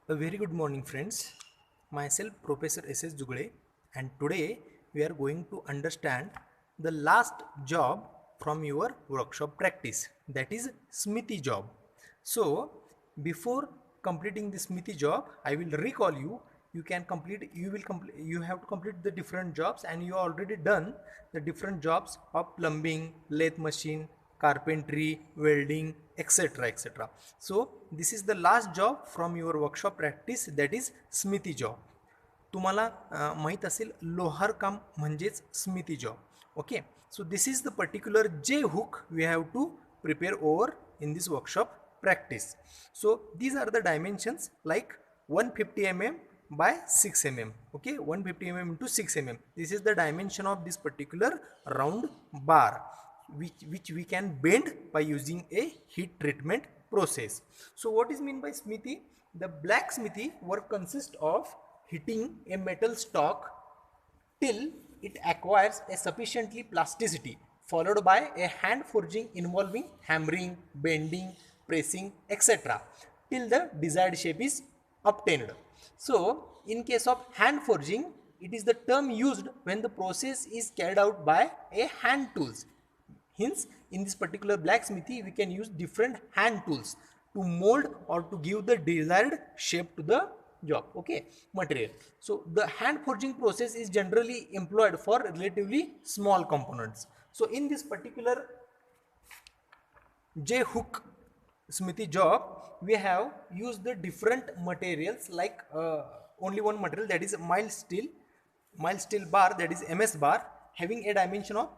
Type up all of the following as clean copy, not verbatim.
A very good morning, friends. Myself, Professor S.S. Jugale, and today we are going to understand the last job from your workshop practice, that is Smithy job. So, before completing the Smithy job, I will recall you. You have to complete the different jobs, and you already done the different jobs of plumbing, lathe machine, carpentry, welding, etc. etc. So this is the last job from your workshop practice, that is smithy job. तुम्हाला माहीत असेल लोहार काम म्हणजेच smithy job. Okay, so this is the particular J hook we have to prepare over in this workshop practice. So these are the dimensions like 150 mm by 6 mm. Okay, 150 mm into 6 mm. This is the dimension of this particular round bar, which we can bend by using a heat treatment process. So what is mean by smithy? The blacksmithy work consists of heating a metal stock till it acquires a sufficiently plasticity, followed by a hand forging involving hammering, bending, pressing, etc. till the desired shape is obtained. So, in case of hand forging, it is the term used when the process is carried out by a hand tools. Hence, in this particular blacksmithy, we can use different hand tools to mold or to give the desired shape to the job. Okay, material. So the hand forging process is generally employed for relatively small components. So in this particular J hook smithy job, we have used the different materials like only one material, that is mild steel bar, that is MS bar, having a dimension of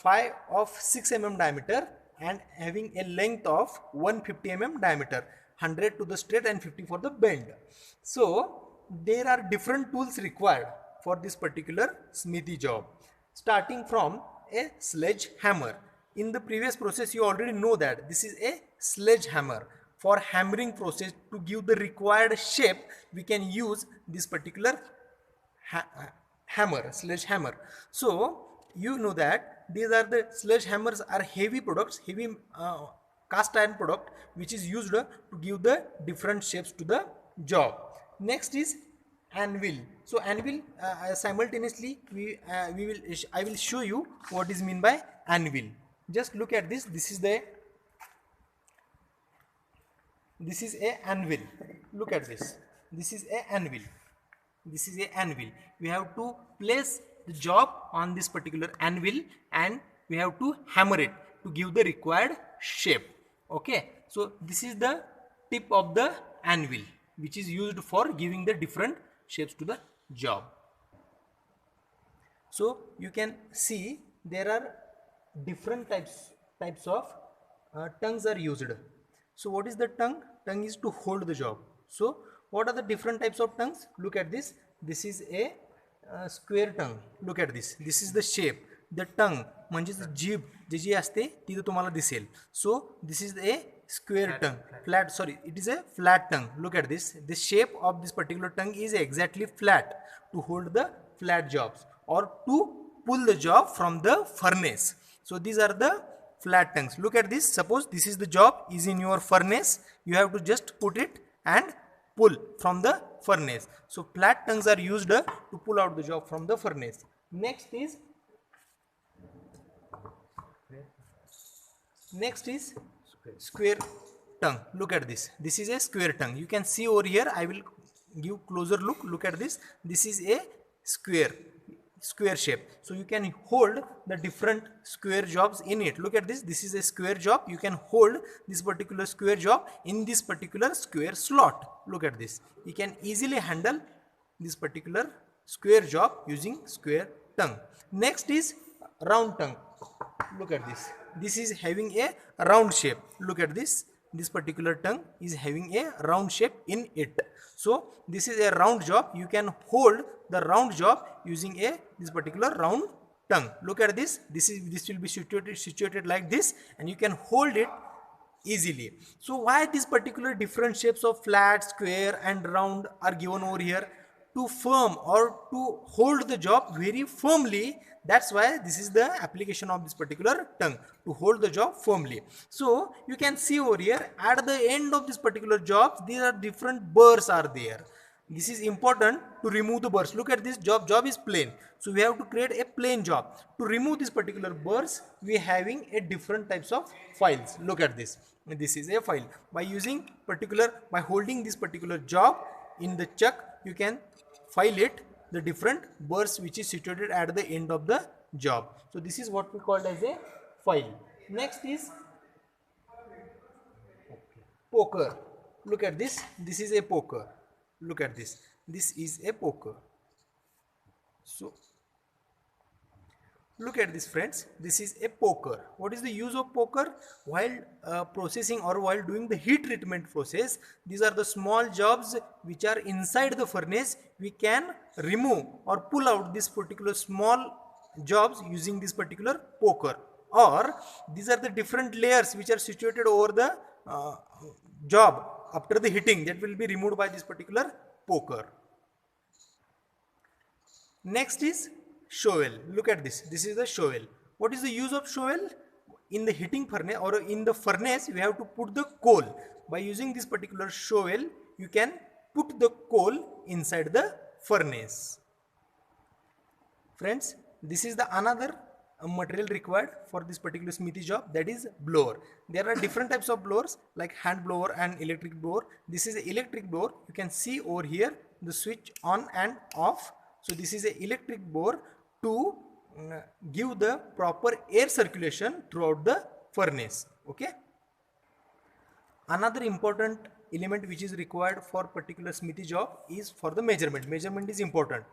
5 of 6 mm diameter and having a length of 150 mm diameter, 100 to the straight and 50 for the bend. So there are different tools required for this particular smithy job, starting from a sledgehammer. In the previous process you already know that this is a sledgehammer. For hammering process, to give the required shape, we can use this particular hammer, sledgehammer. So you know that these are the sledgehammers are heavy products, heavy cast iron product, which is used to give the different shapes to the job. Next is anvil. So anvil, simultaneously we will I will show you what is mean by anvil. Just look at this. This is a anvil. Look at this. This is a anvil. This is a anvil. We have to place the job on this particular anvil and we have to hammer it to give the required shape. Okay, so this is the tip of the anvil, which is used for giving the different shapes to the job. So you can see there are different types of tongues are used. So what is the tongue? Tongue is to hold the job. So what are the different types of tongues? Look at this. This is a square tongue. Look at this. This is the shape. The tongue म्हणजे जीभ जी असते ती तुम्हाला दिसेल. So this is a square tongue. Flat. Sorry, it is a flat tongue. Look at this. The shape of this particular tongue is exactly flat to hold the flat jobs or to pull the job from the furnace. So these are the flat tongues. Look at this. Suppose this is the job is in your furnace. You have to just put it and pull from the furnace. So flat tongues are used to pull out the job from the furnace. Next is square tongue. Look at this. This is a square tongue. You can see over here. I will give closer look. Look at this. This is a square shape. So you can hold the different square jobs in it. Look at this. This is a square job. You can hold this particular square job in this particular square slot. Look at this. You can easily handle this particular square job using square tongue. Next is round tongue. Look at this. This is having a round shape. Look at this. This particular tongue is having a round shape in it. So this is a round job. You can hold the round job using this particular round tongue. Look at this. This will be situated like this, and you can hold it easily. So why these particular different shapes of flat, square, and round are given over here? to firm or to hold the job very firmly. That's why this is the application of this particular tongue, to hold the job firmly. So you can see over here at the end of this particular job, there are different burrs are there. This is important to remove the burrs. Look at this job is plain, so we have to create a plain job. To remove this particular burrs, we are having a different types of files. Look at this is a file. By holding this particular job in the chuck, you can file it the different burrs which is situated at the end of the job. So this is what we call as a file. Next is poker. Look at this is a poker. Look at this is a poker. So look at this, friends, this is a poker. What is the use of poker? While processing or while doing the heat treatment process, these are the small jobs which are inside the furnace. We can remove or pull out this particular small jobs using this particular poker, or these are the different layers which are situated over the job after the heating, that will be removed by this particular poker. Next is shovel. Look at this is the shovel. What is the use of shovel? In the heating furnace or in the furnace, we have to put the coal. By using this particular shovel, you can put the coal inside the furnace. Friends, this is the another material required for this particular smithy job, that is blower. There are different types of blowers like hand blower and electric blower. This is an electric blower. You can see over here the switch on and off. So this is an electric blower to give the proper air circulation throughout the furnace. Okay. Another important element which is required for particular smithy job is for the measurement. Measurement is important.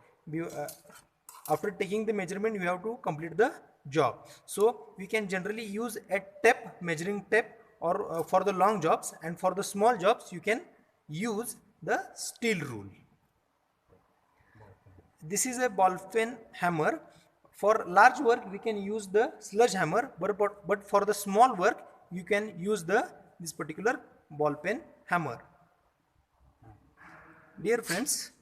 After taking the measurement, you have to complete the job. So we can generally use a tape, measuring tape, or for the long jobs, and for the small jobs you can use the steel rule. This is a ball pen hammer. For large work we can use the sludge hammer, but for the small work you can use this particular ball pen hammer. Dear friends,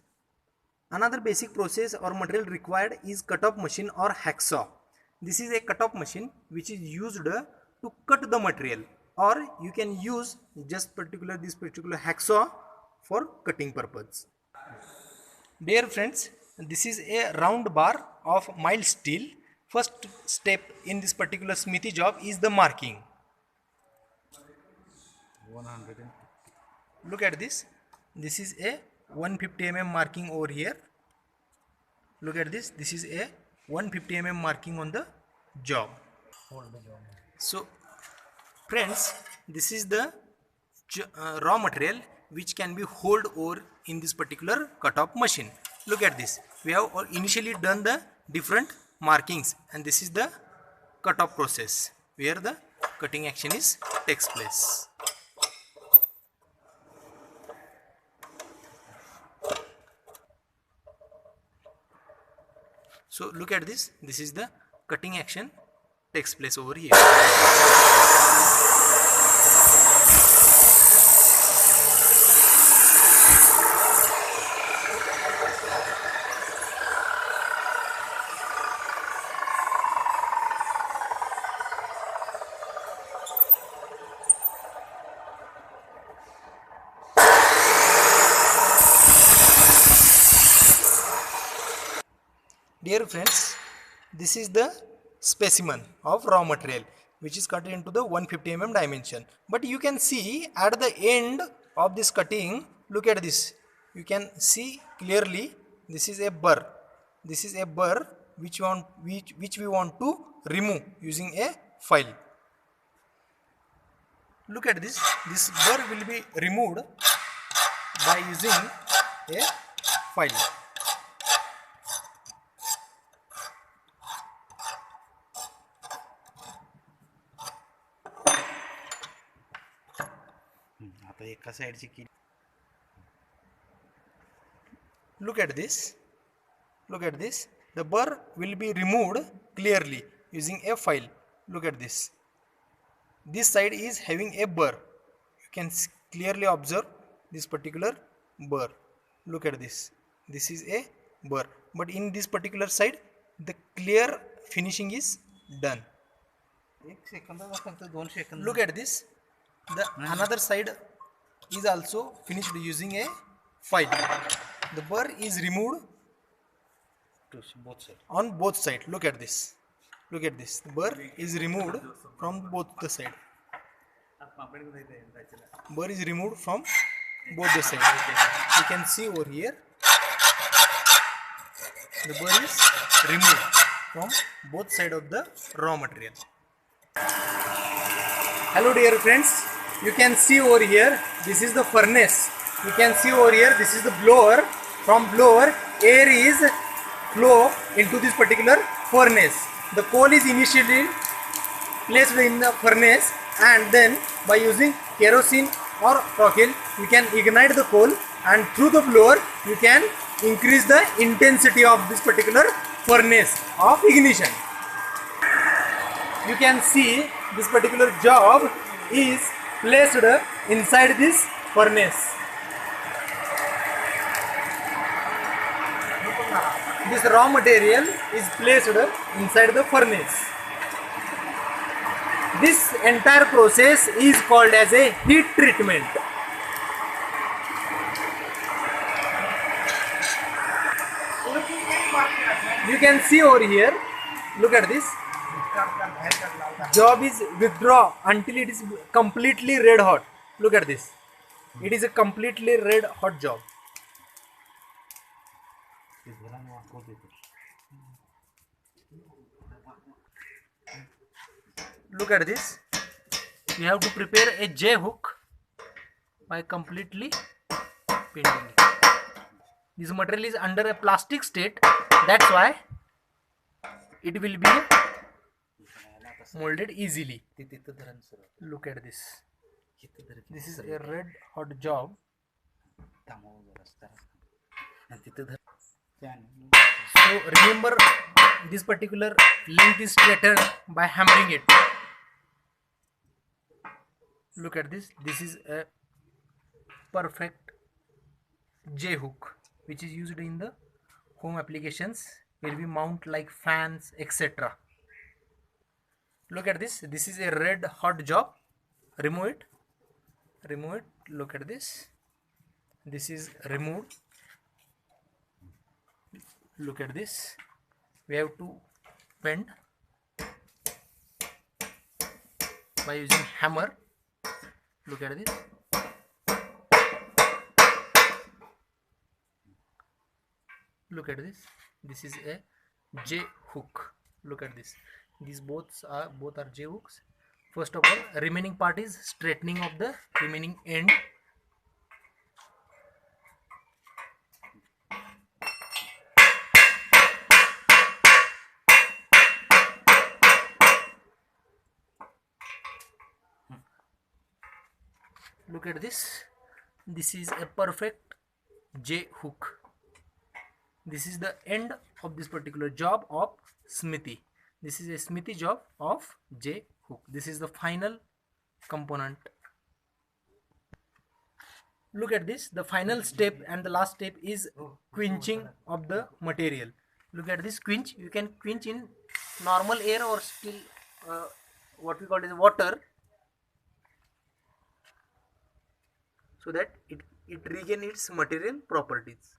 another basic process or material required is cut-off machine or hacksaw. This is a cut-off machine which is used to cut the material, or you can use just this particular hacksaw for cutting purpose. Dear friends, this is a round bar of mild steel. First step in this particular smithy job is the marking. 100. Look at this. This is a 150 mm marking over here. Look at this. This is a 150 mm marking on the job. So friends, this is the raw material which can be held over in this particular cut-off machine. Look at this. We have initially done the different markings, and this is the cut-off process where the cutting action takes place. So look at this. This is the cutting action takes place over here. Dear friends, this is the specimen of raw material which is cut into the 150 mm dimension. But you can see at the end of this cutting, look at this. You can see clearly this is a burr. This is a burr which we want to remove using a file. Look at this. This burr will be removed by using a file. Look at this. Look at this. The burr will be removed clearly using a file. Look at this. This side is having a burr. You can clearly observe this particular burr. Look at this. this is a burr, but in this particular side the clear finishing is done. एक सेकंदाचा फक्त 2 second. Look at this, the another side is also finished using a file. The burr is removed both side. on both sides. Look at this, look at this, the burr is removed from both the side. Burr is removed from both the sides. You can see over here the burr is removed from both sides of the raw material. Hello dear friends, you can see over here this is the furnace. You can see over here this is the blower. From blower air is flow into this particular furnace. The coal is initially placed in the furnace, and then by using kerosene or coal you can ignite the coal, and through the blower you can increase the intensity of this particular furnace of ignition. You can see this particular job is placed inside this furnace. This raw material is placed inside the furnace. This entire process is called as a heat treatment. You can see over here, look at this. Job is withdraw until it is completely red hot. Look at this. It is a completely red hot job. Look at this. You have to prepare a J hook by completely painting it. This material is under a plastic state. That's why it will be molded easily. Look at this. This is a red hot job. So remember, this particular length is straightened by hammering it. Look at this. This is a perfect J hook which is used in the home applications where we mount like fans, etc. Look at this. This is a red hot job. Remove it. Remove it. Look at this. This is removed. Look at this. We have to bend by using hammer. Look at this. Look at this. This is a J hook. Look at this. These both are J hooks. First of all, remaining part is straightening of the remaining end. Look at this. This is a perfect J hook. This is the end of this particular job of smithy. This is a smithy job of J hook. This is the final component. Look at this. The final step and the last step is quenching of the material. Look at this quench. You can quench in normal air or still what we call is water, so that it regain its material properties.